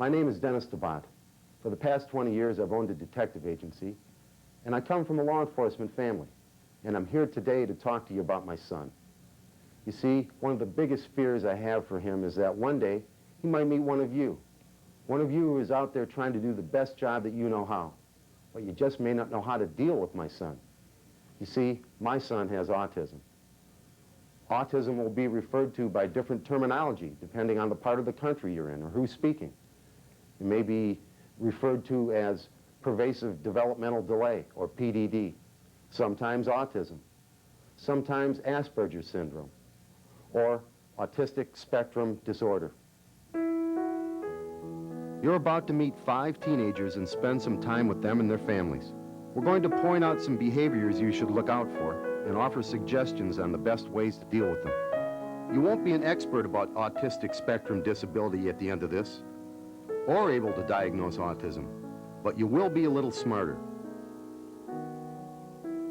My name is Dennis DeBott. For the past 20 years, I've owned a detective agency, and I come from a law enforcement family. And I'm here today to talk to you about my son. You see, one of the biggest fears I have for him is that one day he might meet one of you who is out there trying to do the best job that you know how, but you just may not know how to deal with my son. You see, my son has autism. Autism will be referred to by different terminology depending on the part of the country you're in or who's speaking. It may be referred to as pervasive developmental delay, or PDD, sometimes autism, sometimes Asperger's syndrome, or autistic spectrum disorder. You're about to meet 5 teenagers and spend some time with them and their families. We're going to point out some behaviors you should look out for and offer suggestions on the best ways to deal with them. You won't be an expert about autistic spectrum disability at the end of this, or able to diagnose autism, but you will be a little smarter.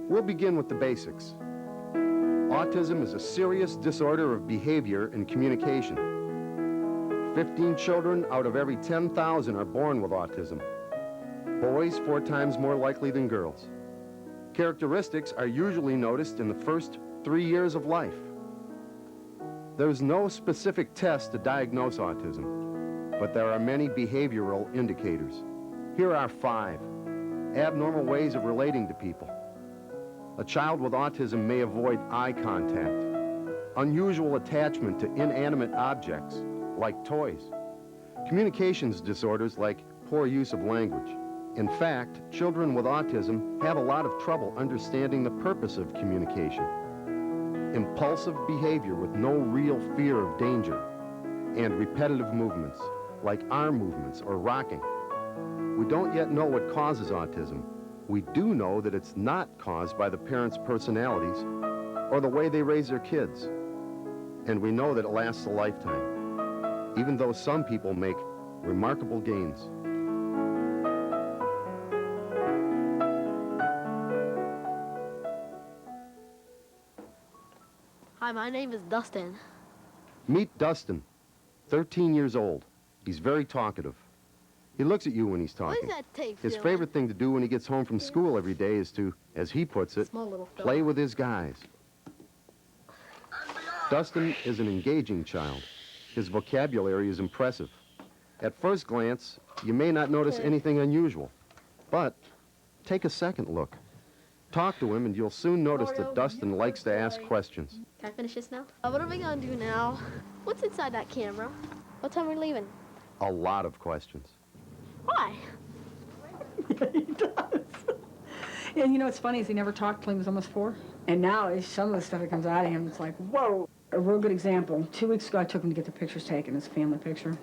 We'll begin with the basics. Autism is a serious disorder of behavior and communication. 15 children out of every 10,000 are born with autism. Boys 4 times more likely than girls. Characteristics are usually noticed in the first 3 years of life. There's no specific test to diagnose autism, but there are many behavioral indicators. Here are 5. Abnormal ways of relating to people. A child with autism may avoid eye contact. Unusual attachment to inanimate objects, like toys. Communications disorders like poor use of language. In fact, children with autism have a lot of trouble understanding the purpose of communication. Impulsive behavior with no real fear of danger, and repetitive movements, like arm movements or rocking. We don't yet know what causes autism. We do know that it's not caused by the parents' personalities or the way they raise their kids. And we know that it lasts a lifetime, even though some people make remarkable gains. Hi, my name is Dustin. Meet Dustin, 13 years old. He's very talkative. He looks at you when he's talking. What does that take, His Dylan? favorite thing to do when he gets home from school every day is to, as he puts it, Small little fella. play with his guys. Dustin is an engaging child. His vocabulary is impressive. At first glance, you may not notice anything unusual, but take a second look. Talk to him and you'll soon notice that Dustin likes to ask questions. Can I finish this now? What are we gonna do now? What's inside that camera? What time are we leaving? A lot of questions. Why? Yeah, he does. And you know what's funny is he never talked till he was almost 4. And now some of the stuff that comes out of him, it's like, whoa. A real good example. 2 weeks ago, I took him to get the pictures taken, his family picture.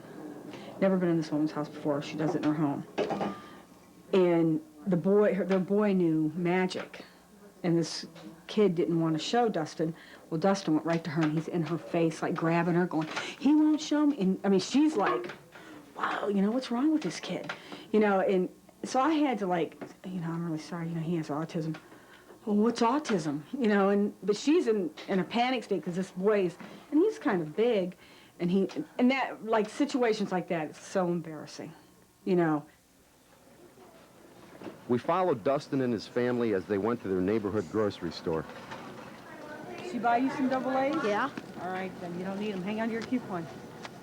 Never been in this woman's house before. She does it in her home. And their boy knew magic. And this kid didn't want to show Dustin. Well, Dustin went right to her, and he's in her face, like grabbing her, going, he won't show me. And I mean, she's like, wow, you know, what's wrong with this kid? You know, and so I had to like, you know, I'm really sorry, you know, he has autism. Well, what's autism? You know, but she's in a panic state because this boy's, and he's kind of big, and that, like, situations like that, it's so embarrassing, you know. We followed Dustin and his family as they went to their neighborhood grocery store. Did she buy you some double A's? Yeah. All right, then you don't need them. Hang on to your coupon.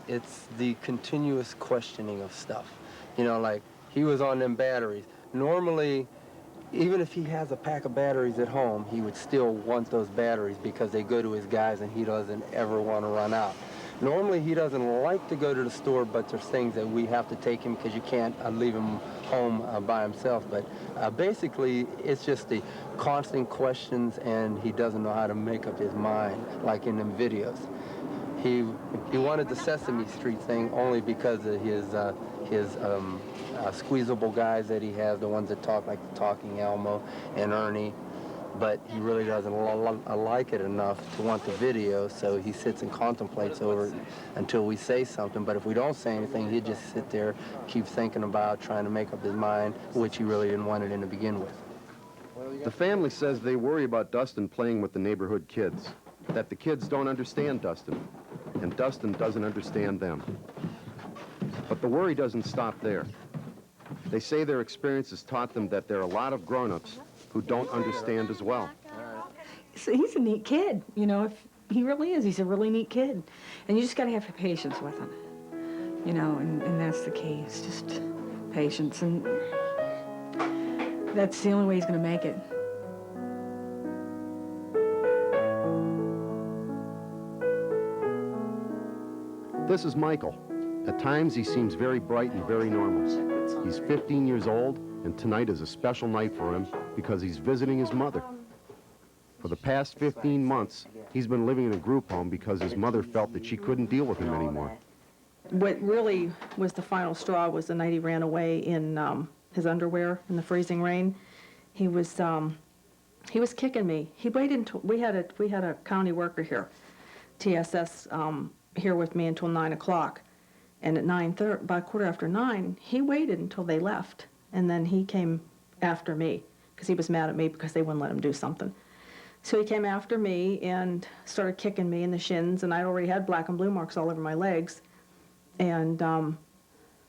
It's the continuous questioning of stuff. You know, like, he was on them batteries. Normally, even if he has a pack of batteries at home, he would still want those batteries because they go to his guys and he doesn't ever want to run out. Normally, he doesn't like to go to the store, but there's things that we have to take him because you can't leave him home by himself. But basically, it's just the constant questions, and he doesn't know how to make up his mind, like in them videos. He wanted the Sesame Street thing only because of his squeezable guys that he has, the ones that talk, like the Talking Elmo and Ernie. But he really doesn't like it enough to want the video, so he sits and contemplates over it until we say something. But if we don't say anything, he'd just sit there, keep thinking about trying to make up his mind, which he really didn't want it in to begin with. The family says they worry about Dustin playing with the neighborhood kids, that the kids don't understand Dustin, and Dustin doesn't understand them. But the worry doesn't stop there. They say their experience has taught them that there are a lot of grown-ups who don't understand as well. So he's a neat kid, you know, if he really is. He's a really neat kid. And you just got to have patience with him, you know, and that's the key. It's just patience, and that's the only way he's going to make it. This is Michael. At times, he seems very bright and very normal. He's 15 years old, and tonight is a special night for him because he's visiting his mother. For the past 15 months, he's been living in a group home because his mother felt that she couldn't deal with him anymore. What really was the final straw was the night he ran away in his underwear in the freezing rain. He was kicking me. He waited until we had a county worker here, TSS, here with me until 9 o'clock, and at 9:30, by 9:15, he waited until they left, and then he came after me because he was mad at me because they wouldn't let him do something. So he came after me and started kicking me in the shins, and I already had black and blue marks all over my legs. And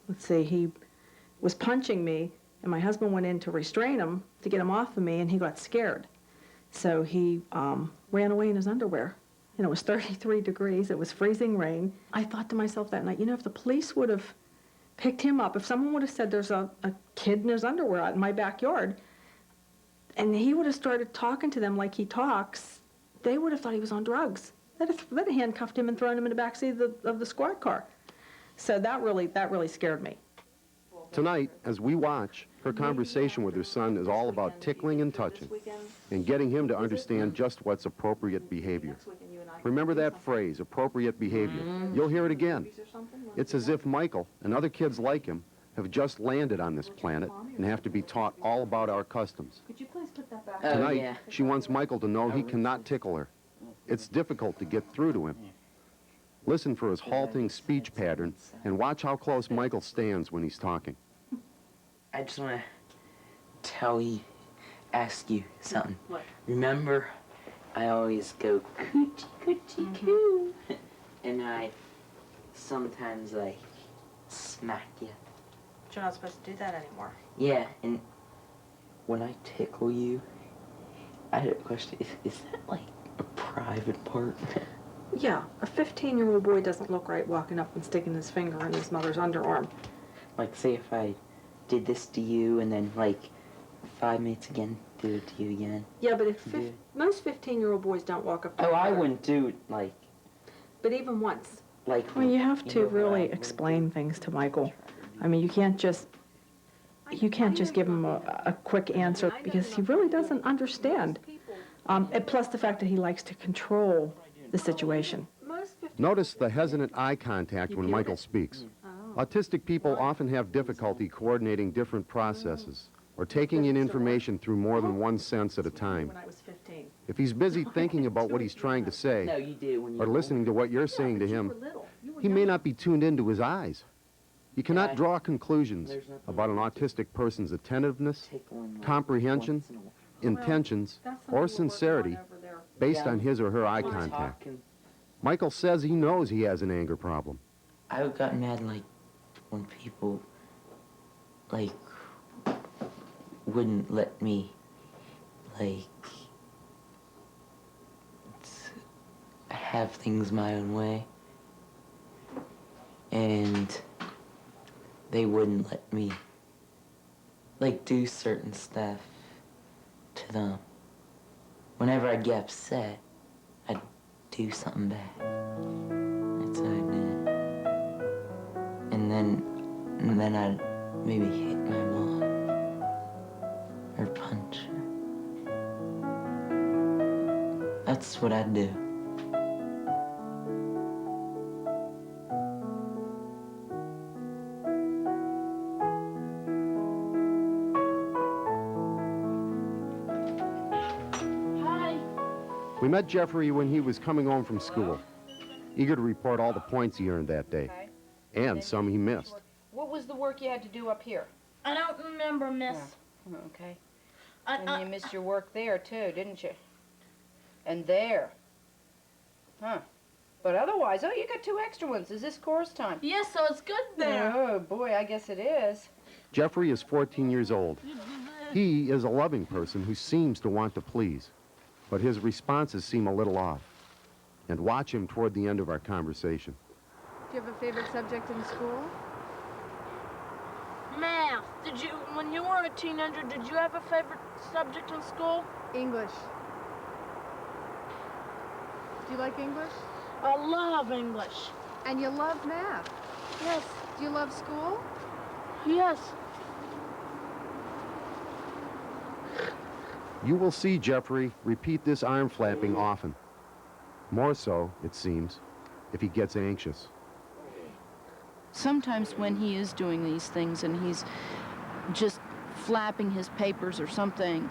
let's see, he was punching me, and my husband went in to restrain him, to get him off of me, and he got scared. So he ran away in his underwear. And it was 33 degrees, it was freezing rain. I thought to myself that night, you know, if the police would have picked him up, if someone would have said there's a kid in his underwear out in my backyard, and he would have started talking to them like he talks, they would have thought he was on drugs. They'd have handcuffed him and thrown him in the backseat of the squad car. So that really scared me. Tonight, as we watch, her conversation with her son is all about tickling and touching and getting him to understand just what's appropriate behavior. Remember that phrase, appropriate behavior. You'll hear it again. It's as if Michael and other kids like him have just landed on this planet and have to be taught all about our customs. Could you please put that back? Tonight, she wants Michael to know he cannot tickle her. It's difficult to get through to him. Listen for his halting speech pattern and watch how close Michael stands when he's talking. I just want to ask you something. What? Remember, I always go coochie coochie coo, and I sometimes like smack you. But you're not supposed to do that anymore. Yeah, and when I tickle you, I had a question. Is that like a private part? Yeah, a 15-year-old boy doesn't look right walking up and sticking his finger in his mother's underarm. Like, say if I did this to you and then like 5 minutes again, do it to you again. Yeah, but if Yeah. most 15-year-old boys don't walk up to Oh, their I mother. wouldn't do it like But even once. Well, you have to know what I really wouldn't explain do? things to Michael. I mean, you can't just give him a quick answer because he really doesn't understand. And plus the fact that he likes to control the situation. Notice the hesitant eye contact when Michael speaks. Autistic people often have difficulty coordinating different processes or taking in information through more than one sense at a time. When I was 15. If he's busy thinking about what he's trying to No, say you did when you or were listening to what you're saying to You him, were little. You were he may young. not be tuned into his eyes. You cannot Yeah. draw conclusions There's nothing about an wrong with autistic person's attentiveness, tickling, like, comprehension, once in a while. intentions, That's something or we're working on sincerity over there. based Yeah. on his or her eye We're contact. talking. Michael says he knows he has an anger problem. I got mad like when people like wouldn't let me like have things my own way, and they wouldn't let me like do certain stuff to them. Whenever I'd get upset, I'd do something bad. That's what I did. And then I'd maybe hit my mom or punch her. That's what I'd do. We met Jeffrey when he was coming home from school, eager to report all the points he earned that day, Okay. and some he missed. What was the work you had to do up here? I don't remember, miss. Okay. I- And you missed your work there, too, didn't you? And there. Huh. But otherwise, oh, you got 2 extra ones. Is this chorus time? Yes, so it's good there. Oh, boy, I guess it is. Jeffrey is 14 years old. He is a loving person who seems to want to please, but his responses seem a little off. And watch him toward the end of our conversation. Do you have a favorite subject in school? Math. When you were a teenager, did you have a favorite subject in school? English. Do you like English? I love English. And you love math. Yes. Do you love school? Yes. You will see Jeffrey repeat this arm flapping often. More so, it seems, if he gets anxious. Sometimes when he is doing these things and he's just flapping his papers or something,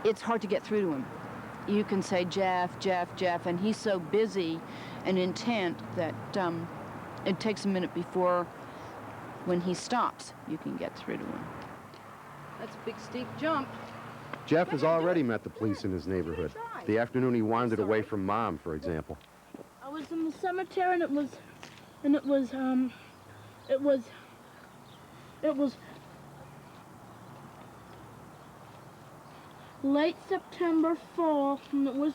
it's hard to get through to him. You can say, Jeff, Jeff, Jeff, and he's so busy and intent that it takes a minute before, when he stops, you can get through to him. That's a big steep jump. Jeff has already met the police in his neighborhood. The afternoon he wandered away from Mom, for example. I was in the cemetery and it was late September fall, and it was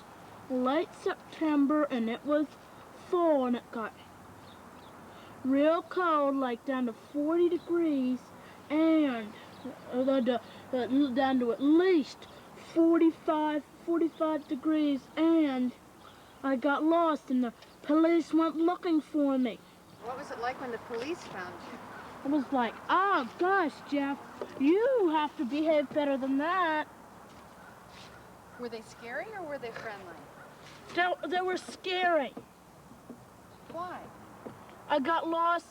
late September and it was fall, and it got real cold, like down to 40 degrees, and down to at least 45 degrees, and I got lost and the police went looking for me. What was it like when the police found you? I was like, oh gosh, Jeff, you have to behave better than that. Were they scary or were they friendly? They were scary. Why? I got lost.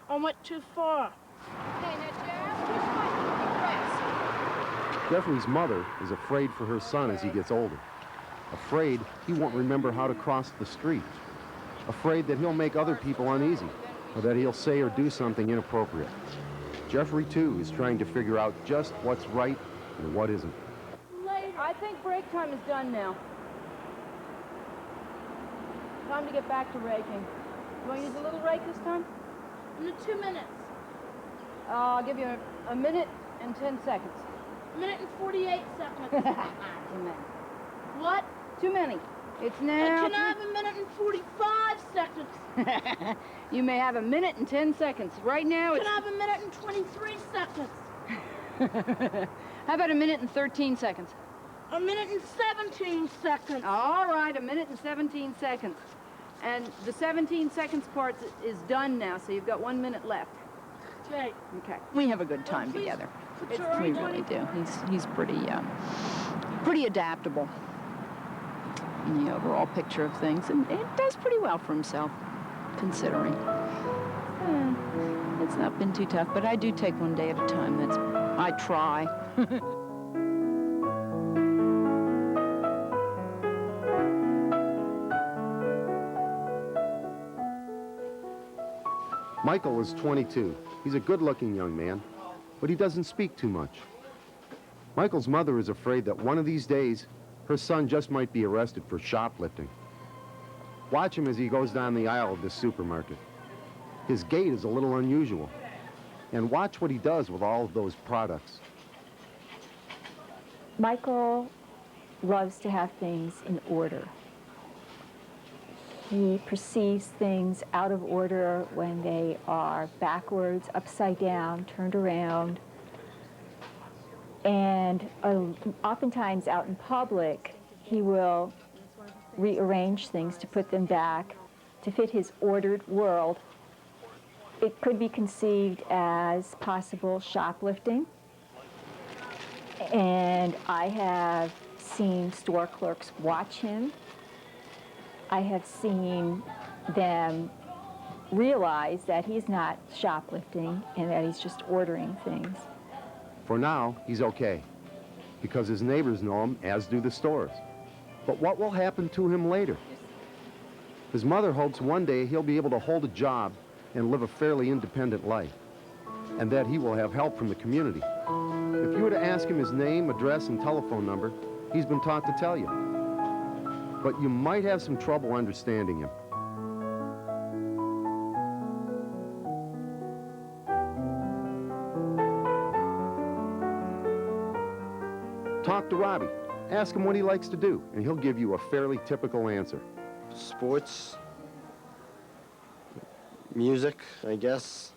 I went too far. Okay, now, Jeff, just like Jeffrey's mother is afraid for her son as he gets older. Afraid he won't remember how to cross the street. Afraid that he'll make other people uneasy, or that he'll say or do something inappropriate. Jeffrey, too, is trying to figure out just what's right and what isn't. I think break time is done now. Time to get back to raking. You want to use a little rake this time? In the 2 minutes. I'll give you a minute and 10 seconds. A minute and 48 seconds. Too many. What? Too many. It's now. Can I have a minute and 45 seconds? You may have a minute and 10 seconds. Right now, Can it's. I have a minute and 23 seconds? How about a minute and 13 seconds? A minute and 17 seconds. All right, a minute and 17 seconds. And the 17 seconds part is done now, so you've got 1 minute left. Okay. Okay. We have a good time Please together. put your We arm really on. do. He's pretty adaptable in the overall picture of things, and it does pretty well for himself, considering. It's not been too tough, but I do take one day at a time. I try. Michael is 22. He's a good-looking young man, but he doesn't speak too much. Michael's mother is afraid that one of these days, her son just might be arrested for shoplifting. Watch him as he goes down the aisle of this supermarket. His gait is a little unusual. And watch what he does with all of those products. Michael loves to have things in order. He perceives things out of order when they are backwards, upside down, turned around. And oftentimes out in public, he will rearrange things to put them back to fit his ordered world. It could be conceived as possible shoplifting. And I have seen store clerks watch him. I have seen them realize that he's not shoplifting and that he's just ordering things. For now, he's okay, because his neighbors know him, as do the stores. But what will happen to him later? His mother hopes one day he'll be able to hold a job and live a fairly independent life, and that he will have help from the community. If you were to ask him his name, address, and telephone number, he's been taught to tell you. But you might have some trouble understanding him. Talk to Robbie. Ask him what he likes to do, and he'll give you a fairly typical answer. Sports, music, I guess.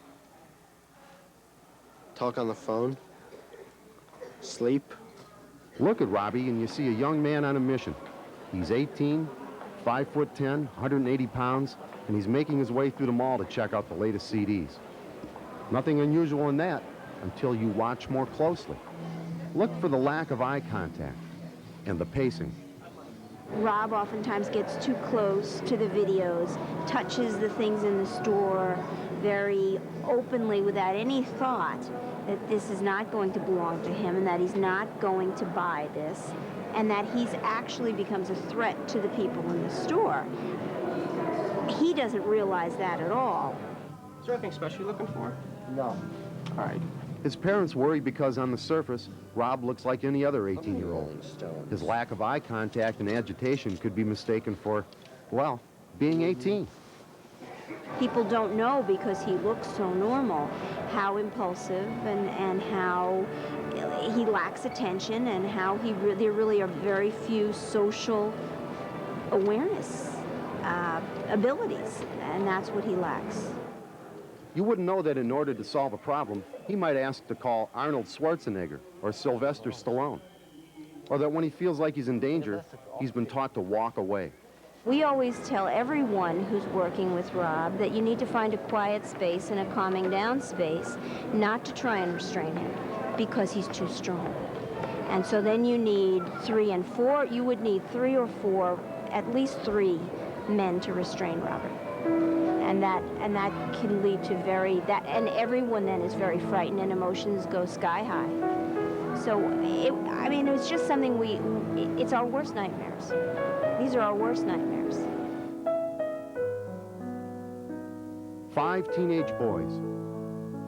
Talk on the phone. Sleep. Look at Robbie and you see a young man on a mission. He's 18, 5'10", 180 pounds, and he's making his way through the mall to check out the latest CDs. Nothing unusual in that until you watch more closely. Look for the lack of eye contact and the pacing. Rob oftentimes gets too close to the videos, touches the things in the store very openly without any thought that this is not going to belong to him and that he's not going to buy this and that he's actually becomes a threat to the people in the store. He doesn't realize that at all. Is there anything special you're looking for? No. All right. His parents worry because on the surface, Rob looks like any other 18-year-old. His lack of eye contact and agitation could be mistaken for, well, being 18. People don't know because he looks so normal how impulsive and how he lacks attention and how there really are very few social awareness abilities, and that's what he lacks. You wouldn't know that in order to solve a problem, he might ask to call Arnold Schwarzenegger or Sylvester Stallone, or that when he feels like he's in danger, he's been taught to walk away. We always tell everyone who's working with Rob that you need to find a quiet space and a calming down space, not to try and restrain him, because he's too strong. And so then you need 3 and 4, you would need 3 or 4, at least 3 men to restrain Robert. And that can lead to and everyone then is very frightened and emotions go sky high. So, it's just something it's our worst nightmares. These are our worst nightmares. 5 teenage boys,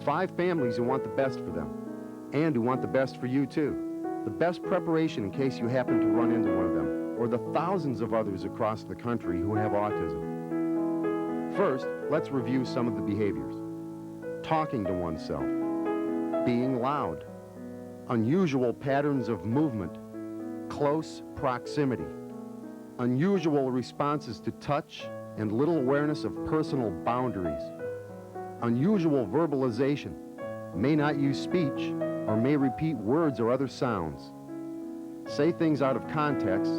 5 families who want the best for them, and who want the best for you too. The best preparation in case you happen to run into one of them, or the thousands of others across the country who have autism. First, let's review some of the behaviors. Talking to oneself, being loud, unusual patterns of movement, close proximity, unusual responses to touch and little awareness of personal boundaries, unusual verbalization, may not use speech or may repeat words or other sounds, say things out of context,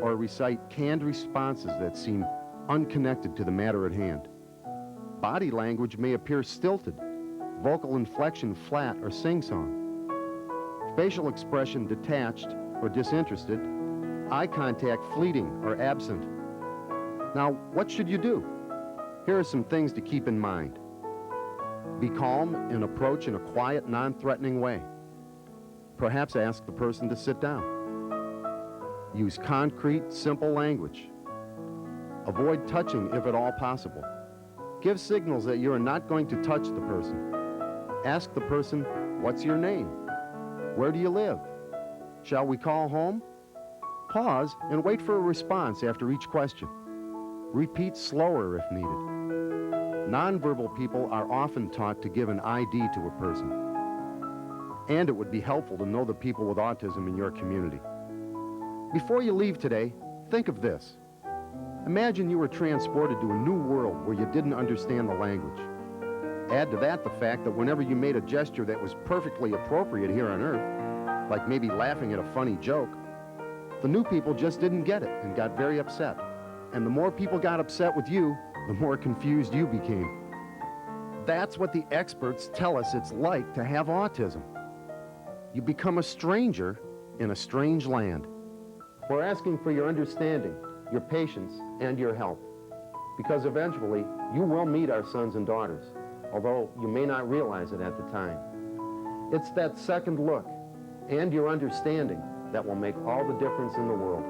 or recite canned responses that seem unconnected to the matter at hand. Body language may appear stilted, vocal inflection flat or sing-song, facial expression detached or disinterested, eye contact fleeting or absent. Now, what should you do? Here are some things to keep in mind. Be calm and approach in a quiet, non-threatening way. Perhaps ask the person to sit down. Use concrete, simple language. Avoid touching if at all possible. Give signals that you are not going to touch the person. Ask the person, what's your name? Where do you live? Shall we call home? Pause and wait for a response after each question. Repeat slower if needed. Nonverbal people are often taught to give an ID to a person. And it would be helpful to know the people with autism in your community. Before you leave today, think of this. Imagine you were transported to a new world where you didn't understand the language. Add to that the fact that whenever you made a gesture that was perfectly appropriate here on Earth, like maybe laughing at a funny joke, the new people just didn't get it and got very upset. And the more people got upset with you, the more confused you became. That's what the experts tell us it's like to have autism. You become a stranger in a strange land. We're asking for your understanding, your patience, and your help. Because eventually, you will meet our sons and daughters, although you may not realize it at the time. It's that second look and your understanding that will make all the difference in the world.